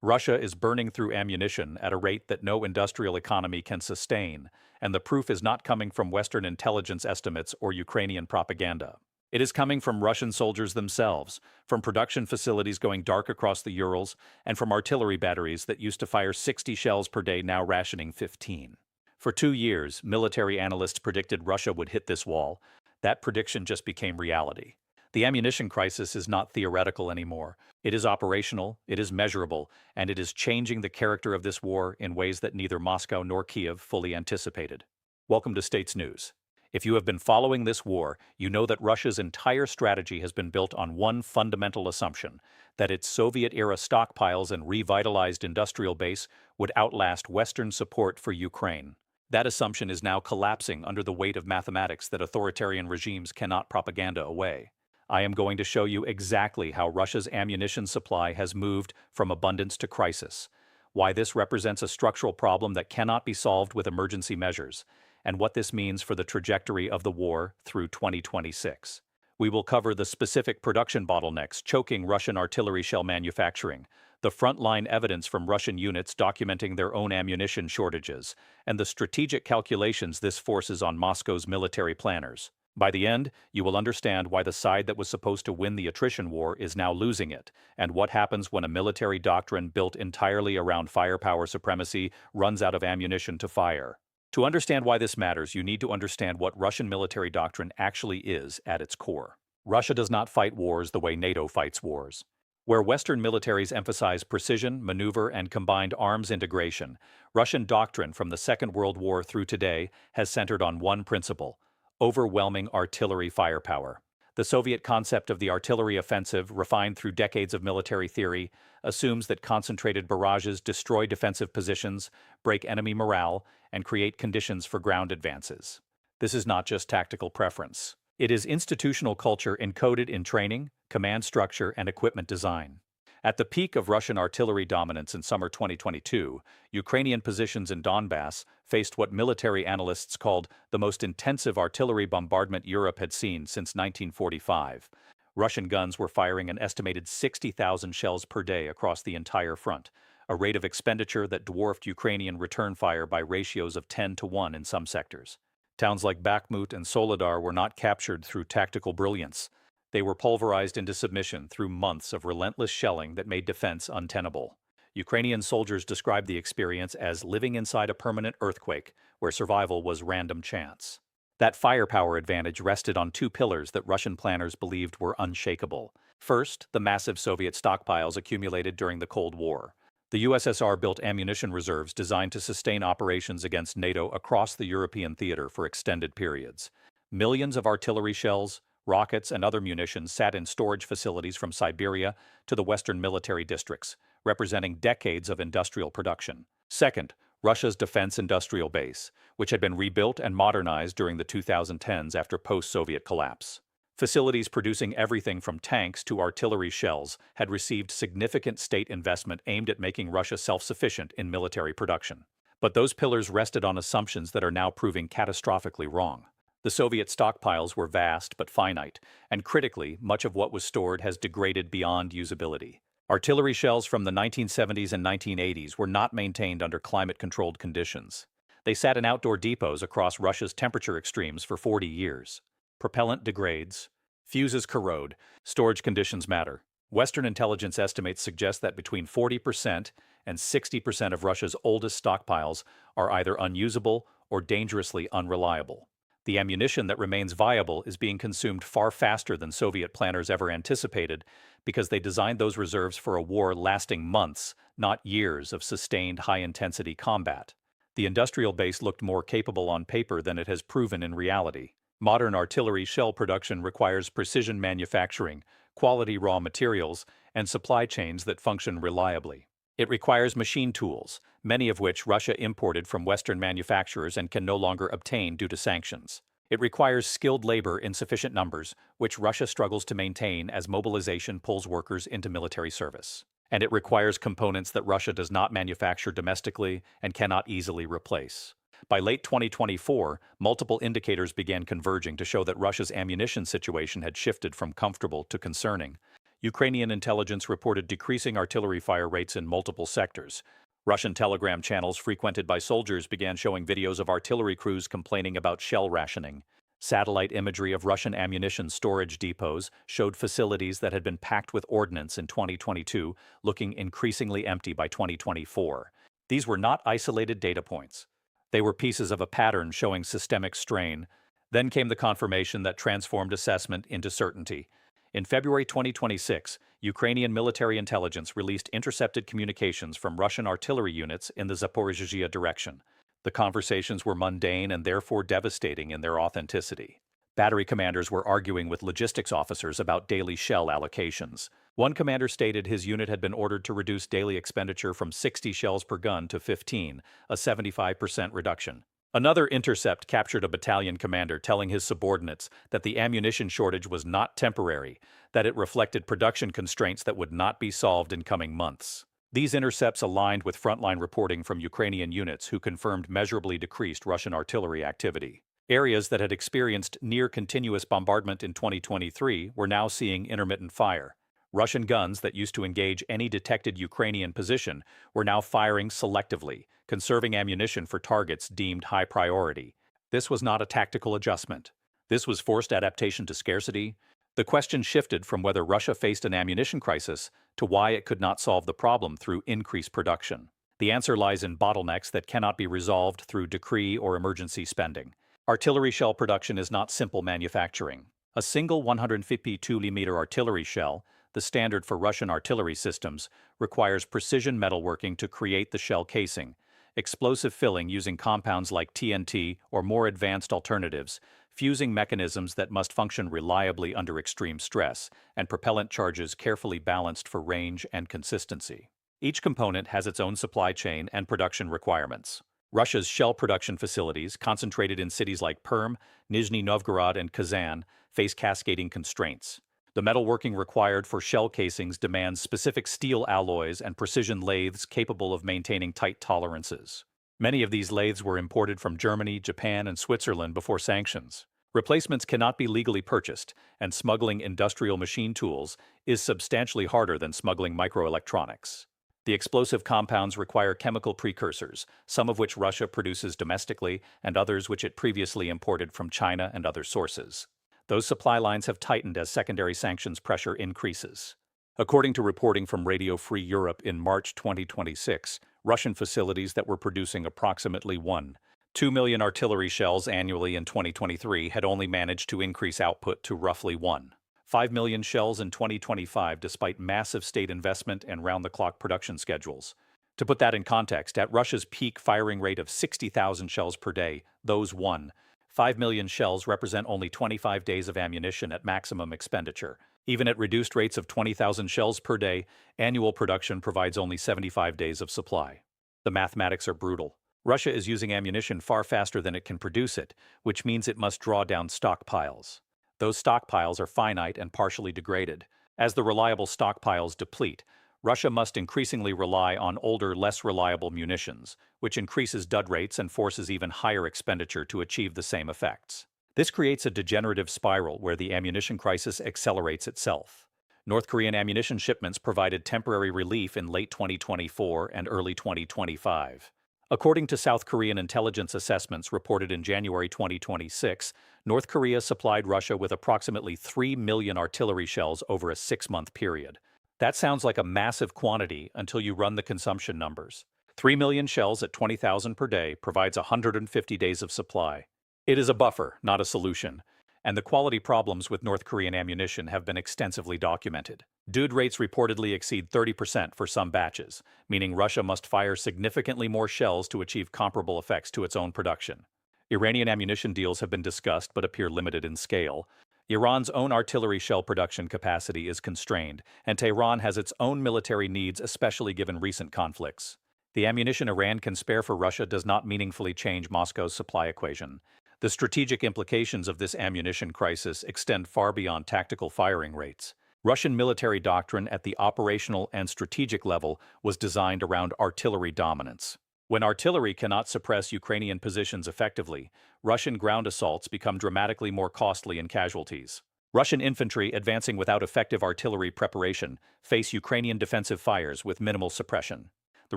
Russia is burning through ammunition at a rate that no industrial economy can sustain, and the proof is not coming from Western intelligence estimates or Ukrainian propaganda. It is coming from Russian soldiers themselves, from production facilities going dark across the Urals, and from artillery batteries that used to fire 60 shells per day now rationing 15. For 2 years, military analysts predicted Russia would hit this wall. That prediction just became reality. The ammunition crisis is not theoretical anymore. It is operational, it is measurable, and it is changing the character of this war in ways that neither Moscow nor Kiev fully anticipated. Welcome to States News. If you have been following this war, you know that Russia's entire strategy has been built on one fundamental assumption, that its Soviet-era stockpiles and revitalized industrial base would outlast Western support for Ukraine. That assumption is now collapsing under the weight of mathematics that authoritarian regimes cannot propaganda away. I am going to show you exactly how Russia's ammunition supply has moved from abundance to crisis, why this represents a structural problem that cannot be solved with emergency measures, and what this means for the trajectory of the war through 2026. We will cover the specific production bottlenecks choking Russian artillery shell manufacturing, the frontline evidence from Russian units documenting their own ammunition shortages, and the strategic calculations this forces on Moscow's military planners. By the end, you will understand why the side that was supposed to win the attrition war is now losing it, and what happens when a military doctrine built entirely around firepower supremacy runs out of ammunition to fire. To understand why this matters, you need to understand what Russian military doctrine actually is at its core. Russia does not fight wars the way NATO fights wars. Where Western militaries emphasize precision, maneuver, and combined arms integration, Russian doctrine from the Second World War through today has centered on one principle: overwhelming artillery firepower. The Soviet concept of the artillery offensive, refined through decades of military theory, assumes that concentrated barrages destroy defensive positions, break enemy morale, and create conditions for ground advances. This is not just tactical preference. It is institutional culture encoded in training, command structure, and equipment design. At the peak of Russian artillery dominance in summer 2022, Ukrainian positions in Donbass faced what military analysts called the most intensive artillery bombardment Europe had seen since 1945. Russian guns were firing an estimated 60,000 shells per day across the entire front, a rate of expenditure that dwarfed Ukrainian return fire by ratios of 10-1 in some sectors. Towns like Bakhmut and Soledar were not captured through tactical brilliance. They were pulverized into submission through months of relentless shelling that made defense untenable. Ukrainian soldiers described the experience as living inside a permanent earthquake, where survival was random chance. That firepower advantage rested on two pillars that Russian planners believed were unshakable. First, the massive Soviet stockpiles accumulated during the Cold War. The USSR built ammunition reserves designed to sustain operations against NATO across the European theater for extended periods. Millions of artillery shells, rockets, and other munitions sat in storage facilities from Siberia to the Western military districts, representing decades of industrial production. Second, Russia's defense industrial base, which had been rebuilt and modernized during the 2010s after post-Soviet collapse. Facilities producing everything from tanks to artillery shells had received significant state investment aimed at making Russia self-sufficient in military production. But those pillars rested on assumptions that are now proving catastrophically wrong. The Soviet stockpiles were vast but finite, and critically, much of what was stored has degraded beyond usability. Artillery shells from the 1970s and 1980s were not maintained under climate-controlled conditions. They sat in outdoor depots across Russia's temperature extremes for 40 years. Propellant degrades, fuses corrode, storage conditions matter. Western intelligence estimates suggest that between 40% and 60% of Russia's oldest stockpiles are either unusable or dangerously unreliable. The ammunition that remains viable is being consumed far faster than Soviet planners ever anticipated because they designed those reserves for a war lasting months, not years of sustained high-intensity combat. The industrial base looked more capable on paper than it has proven in reality. Modern artillery shell production requires precision manufacturing, quality raw materials, and supply chains that function reliably. It requires machine tools, many of which Russia imported from Western manufacturers and can no longer obtain due to sanctions. It requires skilled labor in sufficient numbers, which Russia struggles to maintain as mobilization pulls workers into military service. And it requires components that Russia does not manufacture domestically and cannot easily replace. By late 2024, multiple indicators began converging to show that Russia's ammunition situation had shifted from comfortable to concerning. Ukrainian intelligence reported decreasing artillery fire rates in multiple sectors. Russian telegram channels frequented by soldiers began showing videos of artillery crews complaining about shell rationing. Satellite imagery of Russian ammunition storage depots showed facilities that had been packed with ordnance in 2022 looking increasingly empty by 2024. These were not isolated data points. They were pieces of a pattern showing systemic strain. Then came the confirmation that transformed assessment into certainty. In February 2026, Ukrainian military intelligence released intercepted communications from Russian artillery units in the Zaporizhzhia direction. The conversations were mundane and therefore devastating in their authenticity. Battery commanders were arguing with logistics officers about daily shell allocations. One commander stated his unit had been ordered to reduce daily expenditure from 60 shells per gun to 15, a 75% reduction. Another intercept captured a battalion commander telling his subordinates that the ammunition shortage was not temporary, that it reflected production constraints that would not be solved in coming months. These intercepts aligned with frontline reporting from Ukrainian units who confirmed measurably decreased Russian artillery activity. Areas that had experienced near-continuous bombardment in 2023 were now seeing intermittent fire. Russian guns that used to engage any detected Ukrainian position were now firing selectively, conserving ammunition for targets deemed high priority. This was not a tactical adjustment. This was forced adaptation to scarcity. The question shifted from whether Russia faced an ammunition crisis to why it could not solve the problem through increased production. The answer lies in bottlenecks that cannot be resolved through decree or emergency spending. Artillery shell production is not simple manufacturing. A single 152mm artillery shell, the standard for Russian artillery systems, requires precision metalworking to create the shell casing, explosive filling using compounds like TNT or more advanced alternatives, fusing mechanisms that must function reliably under extreme stress, and propellant charges carefully balanced for range and consistency. Each component has its own supply chain and production requirements. Russia's shell production facilities, concentrated in cities like Perm, Nizhny Novgorod, and Kazan, face cascading constraints. The metalworking required for shell casings demands specific steel alloys and precision lathes capable of maintaining tight tolerances. Many of these lathes were imported from Germany, Japan, and Switzerland before sanctions. Replacements cannot be legally purchased, and smuggling industrial machine tools is substantially harder than smuggling microelectronics. The explosive compounds require chemical precursors, some of which Russia produces domestically and others which it previously imported from China and other sources. Those supply lines have tightened as secondary sanctions pressure increases. According to reporting from Radio Free Europe in March 2026, Russian facilities that were producing approximately 1.2 million artillery shells annually in 2023 had only managed to increase output to roughly 1.5 million shells in 2025 despite massive state investment and round-the-clock production schedules. To put that in context, at Russia's peak firing rate of 60,000 shells per day, those 1.5 million shells represent only 25 days of ammunition at maximum expenditure. Even at reduced rates of 20,000 shells per day, annual production provides only 75 days of supply. The mathematics are brutal. Russia is using ammunition far faster than it can produce it, which means it must draw down stockpiles. Those stockpiles are finite and partially degraded. As the reliable stockpiles deplete, Russia must increasingly rely on older, less reliable munitions, which increases dud rates and forces even higher expenditure to achieve the same effects. This creates a degenerative spiral where the ammunition crisis accelerates itself. North Korean ammunition shipments provided temporary relief in late 2024 and early 2025. According to South Korean intelligence assessments reported in January 2026, North Korea supplied Russia with approximately 3 million artillery shells over a 6-month period. That sounds like a massive quantity until you run the consumption numbers. 3 million shells at 20,000 per day provides 150 days of supply. It is a buffer, not a solution, and the quality problems with North Korean ammunition have been extensively documented. Dud rates reportedly exceed 30% for some batches, meaning Russia must fire significantly more shells to achieve comparable effects to its own production. Iranian ammunition deals have been discussed but appear limited in scale. Iran's own artillery shell production capacity is constrained, and Tehran has its own military needs, especially given recent conflicts. The ammunition Iran can spare for Russia does not meaningfully change Moscow's supply equation. The strategic implications of this ammunition crisis extend far beyond tactical firing rates. Russian military doctrine at the operational and strategic level was designed around artillery dominance. When artillery cannot suppress Ukrainian positions effectively, Russian ground assaults become dramatically more costly in casualties. Russian infantry advancing without effective artillery preparation face Ukrainian defensive fires with minimal suppression. The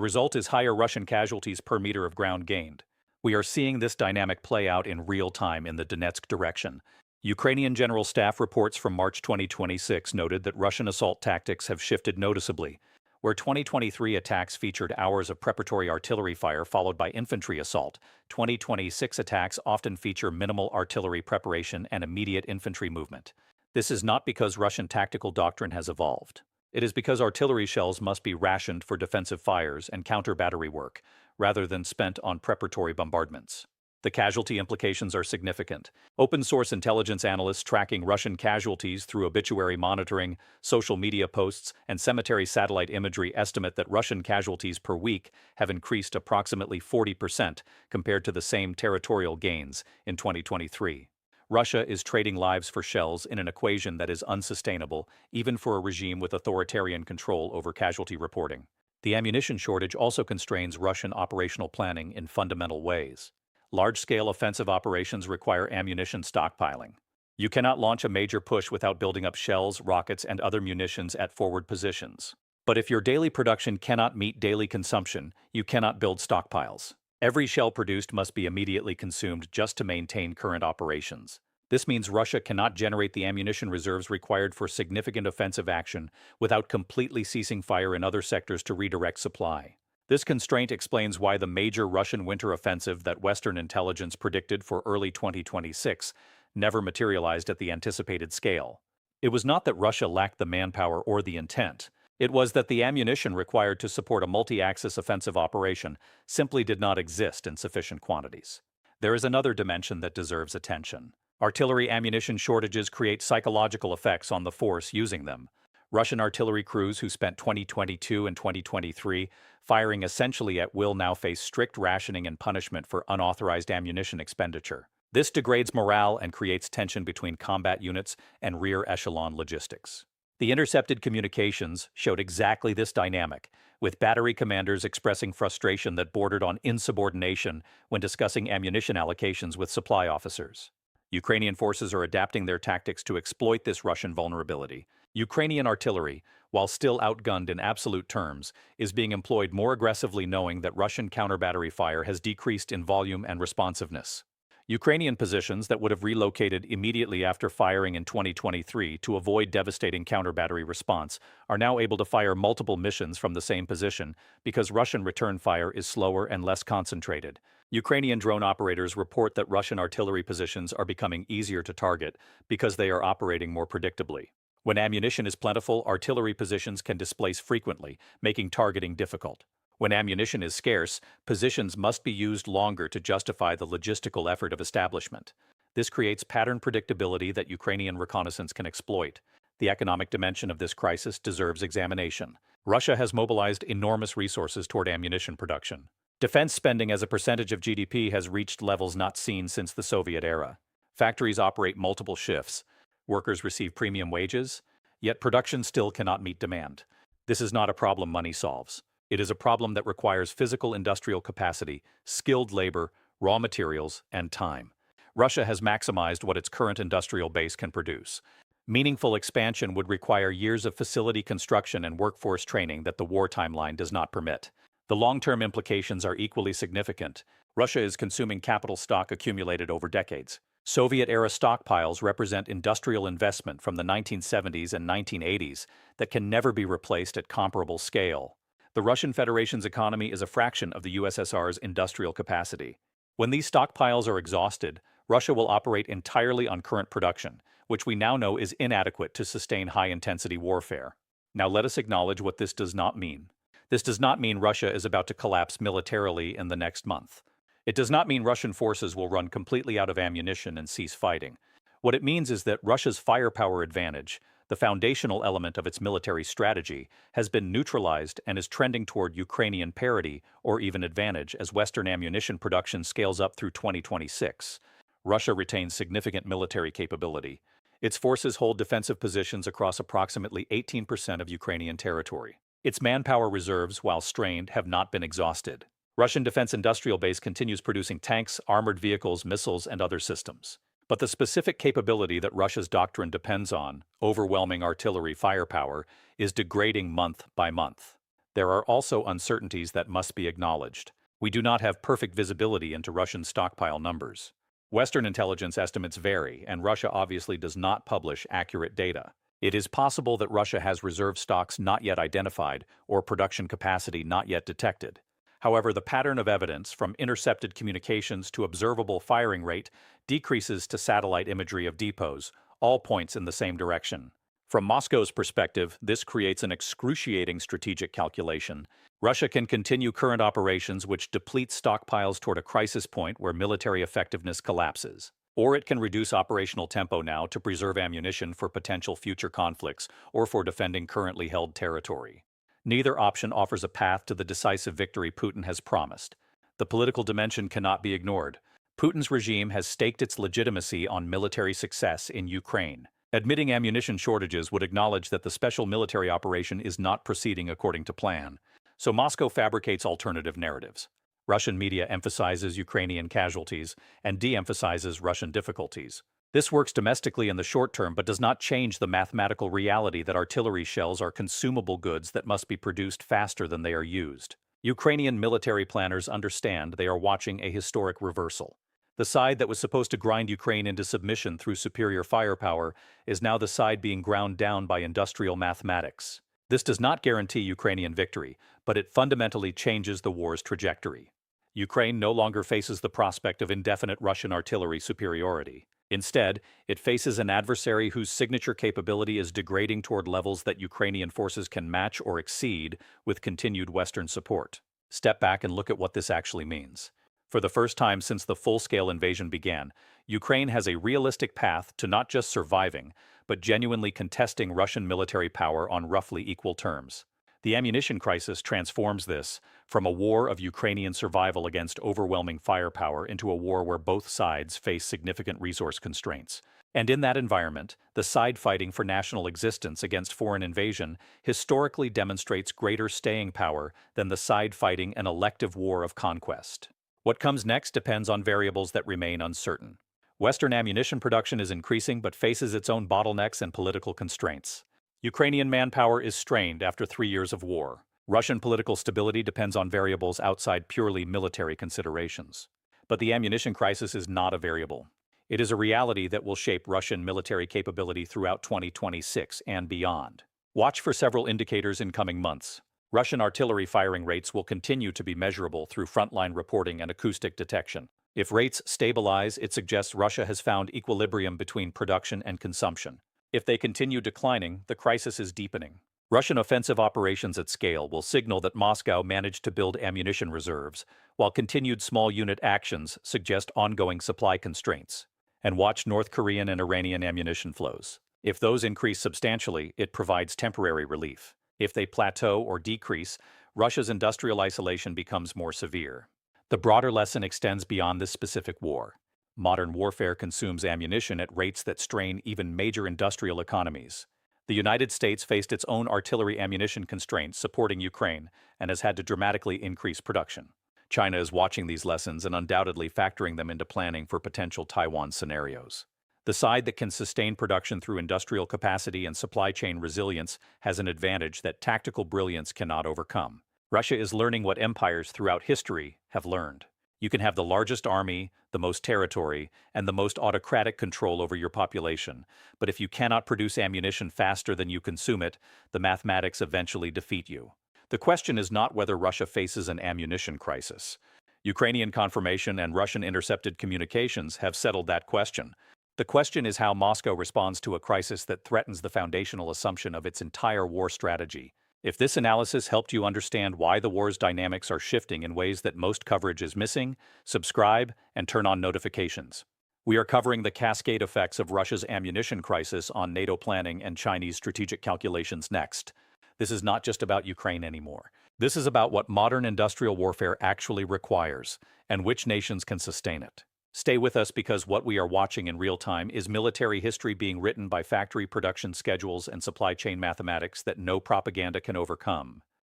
result is higher Russian casualties per meter of ground gained. We are seeing this dynamic play out in real time in the Donetsk direction. Ukrainian General Staff reports from March 2026 noted that Russian assault tactics have shifted noticeably. Where 2023 attacks featured hours of preparatory artillery fire followed by infantry assault, 2026 attacks often feature minimal artillery preparation and immediate infantry movement. This is not because Russian tactical doctrine has evolved. It is because artillery shells must be rationed for defensive fires and counter-battery work, rather than spent on preparatory bombardments. The casualty implications are significant. Open-source intelligence analysts tracking Russian casualties through obituary monitoring, social media posts, and cemetery satellite imagery estimate that Russian casualties per week have increased approximately 40% compared to the same territorial gains in 2023. Russia is trading lives for shells in an equation that is unsustainable, even for a regime with authoritarian control over casualty reporting. The ammunition shortage also constrains Russian operational planning in fundamental ways. Large-scale offensive operations require ammunition stockpiling. You cannot launch a major push without building up shells, rockets, and other munitions at forward positions. But if your daily production cannot meet daily consumption, you cannot build stockpiles. Every shell produced must be immediately consumed just to maintain current operations. This means Russia cannot generate the ammunition reserves required for significant offensive action without completely ceasing fire in other sectors to redirect supply. This constraint explains why the major Russian winter offensive that Western intelligence predicted for early 2026 never materialized at the anticipated scale. It was not that Russia lacked the manpower or the intent. It was that the ammunition required to support a multi-axis offensive operation simply did not exist in sufficient quantities. There is another dimension that deserves attention. Artillery ammunition shortages create psychological effects on the force using them. Russian artillery crews who spent 2022 and 2023 firing essentially at will now face strict rationing and punishment for unauthorized ammunition expenditure. This degrades morale and creates tension between combat units and rear echelon logistics. The intercepted communications showed exactly this dynamic, with battery commanders expressing frustration that bordered on insubordination when discussing ammunition allocations with supply officers. Ukrainian forces are adapting their tactics to exploit this Russian vulnerability. Ukrainian artillery, while still outgunned in absolute terms, is being employed more aggressively knowing that Russian counter-battery fire has decreased in volume and responsiveness. Ukrainian positions that would have relocated immediately after firing in 2023 to avoid devastating counter-battery response are now able to fire multiple missions from the same position because Russian return fire is slower and less concentrated. Ukrainian drone operators report that Russian artillery positions are becoming easier to target because they are operating more predictably. When ammunition is plentiful, artillery positions can displace frequently, making targeting difficult. When ammunition is scarce, positions must be used longer to justify the logistical effort of establishment. This creates pattern predictability that Ukrainian reconnaissance can exploit. The economic dimension of this crisis deserves examination. Russia has mobilized enormous resources toward ammunition production. Defense spending as a percentage of GDP has reached levels not seen since the Soviet era. Factories operate multiple shifts. Workers receive premium wages, yet production still cannot meet demand. This is not a problem money solves. It is a problem that requires physical industrial capacity, skilled labor, raw materials, and time. Russia has maximized what its current industrial base can produce. Meaningful expansion would require years of facility construction and workforce training that the war timeline does not permit. The long-term implications are equally significant. Russia is consuming capital stock accumulated over decades. Soviet-era stockpiles represent industrial investment from the 1970s and 1980s that can never be replaced at comparable scale. The Russian Federation's economy is a fraction of the USSR's industrial capacity. When these stockpiles are exhausted, Russia will operate entirely on current production, which we now know is inadequate to sustain high-intensity warfare. Now let us acknowledge what this does not mean. This does not mean Russia is about to collapse militarily in the next month. It does not mean Russian forces will run completely out of ammunition and cease fighting. What it means is that Russia's firepower advantage, the foundational element of its military strategy, has been neutralized and is trending toward Ukrainian parity or even advantage as Western ammunition production scales up through 2026. Russia retains significant military capability. Its forces hold defensive positions across approximately 18% of Ukrainian territory. Its manpower reserves, while strained, have not been exhausted. Russian defense industrial base continues producing tanks, armored vehicles, missiles, and other systems. But the specific capability that Russia's doctrine depends on, overwhelming artillery firepower, is degrading month by month. There are also uncertainties that must be acknowledged. We do not have perfect visibility into Russian stockpile numbers. Western intelligence estimates vary, and Russia obviously does not publish accurate data. It is possible that Russia has reserve stocks not yet identified or production capacity not yet detected. However, the pattern of evidence, from intercepted communications to observable firing rate, decreases to satellite imagery of depots, all points in the same direction. From Moscow's perspective, this creates an excruciating strategic calculation. Russia can continue current operations which deplete stockpiles toward a crisis point where military effectiveness collapses. Or it can reduce operational tempo now to preserve ammunition for potential future conflicts or for defending currently held territory. Neither option offers a path to the decisive victory Putin has promised. The political dimension cannot be ignored. Putin's regime has staked its legitimacy on military success in Ukraine. Admitting ammunition shortages would acknowledge that the special military operation is not proceeding according to plan. So Moscow fabricates alternative narratives. Russian media emphasizes Ukrainian casualties and de-emphasizes Russian difficulties. This works domestically in the short term but does not change the mathematical reality that artillery shells are consumable goods that must be produced faster than they are used. Ukrainian military planners understand they are watching a historic reversal. The side that was supposed to grind Ukraine into submission through superior firepower is now the side being ground down by industrial mathematics. This does not guarantee Ukrainian victory, but it fundamentally changes the war's trajectory. Ukraine no longer faces the prospect of indefinite Russian artillery superiority. Instead, it faces an adversary whose signature capability is degrading toward levels that Ukrainian forces can match or exceed with continued Western support. Step back and look at what this actually means. For the first time since the full-scale invasion began, Ukraine has a realistic path to not just surviving, but genuinely contesting Russian military power on roughly equal terms. The ammunition crisis transforms this from a war of Ukrainian survival against overwhelming firepower into a war where both sides face significant resource constraints. And in that environment, the side fighting for national existence against foreign invasion historically demonstrates greater staying power than the side fighting an elective war of conquest. What comes next depends on variables that remain uncertain. Western ammunition production is increasing but faces its own bottlenecks and political constraints. Ukrainian manpower is strained after 3 years of war. Russian political stability depends on variables outside purely military considerations. But the ammunition crisis is not a variable. It is a reality that will shape Russian military capability throughout 2026 and beyond. Watch for several indicators in coming months. Russian artillery firing rates will continue to be measurable through frontline reporting and acoustic detection. If rates stabilize, it suggests Russia has found equilibrium between production and consumption. If they continue declining, the crisis is deepening. Russian offensive operations at scale will signal that Moscow managed to build ammunition reserves, while continued small unit actions suggest ongoing supply constraints. And watch North Korean and Iranian ammunition flows. If those increase substantially, it provides temporary relief. If they plateau or decrease, Russia's industrial isolation becomes more severe. The broader lesson extends beyond this specific war. Modern warfare consumes ammunition at rates that strain even major industrial economies. The United States faced its own artillery ammunition constraints supporting Ukraine and has had to dramatically increase production. China is watching these lessons and undoubtedly factoring them into planning for potential Taiwan scenarios. The side that can sustain production through industrial capacity and supply chain resilience has an advantage that tactical brilliance cannot overcome. Russia is learning what empires throughout history have learned. You can have the largest army, the most territory, and the most autocratic control over your population, but if you cannot produce ammunition faster than you consume it, the mathematics eventually defeat you. The question is not whether Russia faces an ammunition crisis. Ukrainian confirmation and Russian intercepted communications have settled that question. The question is how Moscow responds to a crisis that threatens the foundational assumption of its entire war strategy. If this analysis helped you understand why the war's dynamics are shifting in ways that most coverage is missing, subscribe and turn on notifications. We are covering the cascade effects of Russia's ammunition crisis on NATO planning and Chinese strategic calculations next. This is not just about Ukraine anymore. This is about what modern industrial warfare actually requires and which nations can sustain it. Stay with us because what we are watching in real time is military history being written by factory production schedules and supply chain mathematics that no propaganda can overcome.